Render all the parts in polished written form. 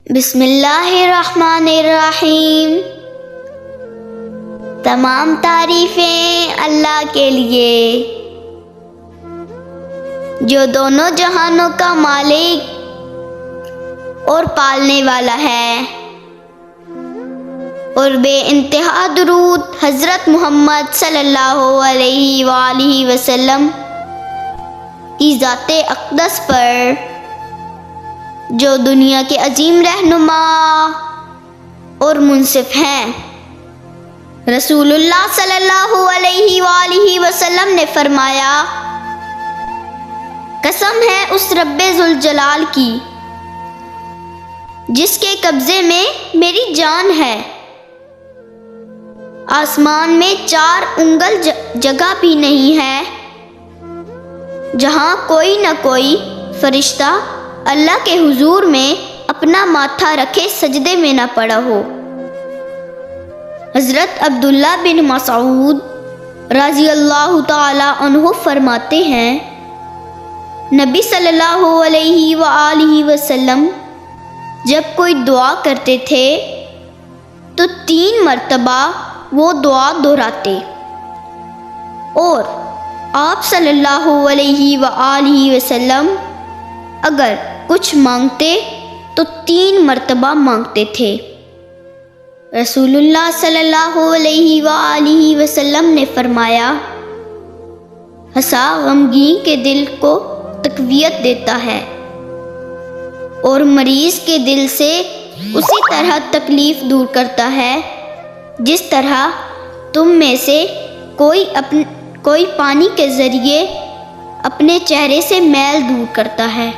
بسم اللہ الرحمن الرحیم۔ تمام تعریفیں اللہ کے لیے جو دونوں جہانوں کا مالک اور پالنے والا ہے، اور بے انتہا درود حضرت محمد صلی اللہ علیہ وآلہ وسلم کی ذات اقدس پر، جو دنیا کے عظیم رہنما اور منصف ہیں۔ رسول اللہ صلی اللہ علیہ وآلہ وسلم نے فرمایا، قسم ہے اس رب ذوالجلال کی جس کے قبضے میں میری جان ہے، آسمان میں 4 انگل جگہ بھی نہیں ہے جہاں کوئی نہ کوئی فرشتہ اللہ کے حضور میں اپنا ماتھا رکھے سجدے میں نہ پڑا ہو۔ حضرت عبداللہ بن مسعود رضی اللہ تعالی عنہ فرماتے ہیں، نبی صلی اللہ علیہ وآلہ وسلم جب کوئی دعا کرتے تھے تو 3 مرتبہ وہ دعا دہراتے، اور آپ صلی اللہ علیہ وآلہ وسلم اگر کچھ مانگتے تو 3 مرتبہ مانگتے تھے۔ رسول اللہ صلی اللہ علیہ وآلہ وسلم نے فرمایا، ہنسا غمگین کے دل کو تقویت دیتا ہے اور مریض کے دل سے اسی طرح تکلیف دور کرتا ہے جس طرح تم میں سے کوئی پانی کے ذریعے اپنے چہرے سے میل دور کرتا ہے۔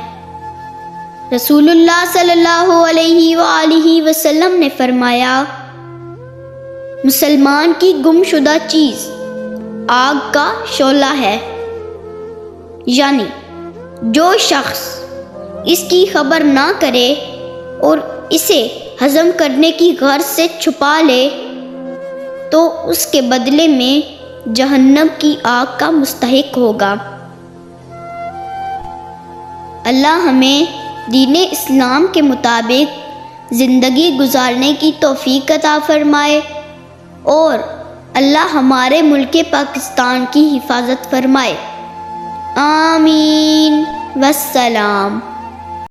رسول اللہ صلی اللہ علیہ وآلہ وسلم نے فرمایا، مسلمان کی گم شدہ چیز آگ کا شعلہ ہے، یعنی جو شخص اس کی خبر نہ کرے اور اسے ہضم کرنے کی غرض سے چھپا لے تو اس کے بدلے میں جہنم کی آگ کا مستحق ہوگا۔ اللہ ہمیں دین اسلام کے مطابق زندگی گزارنے کی توفیق عطا فرمائے، اور اللہ ہمارے ملک پاکستان کی حفاظت فرمائے۔ آمین والسلام۔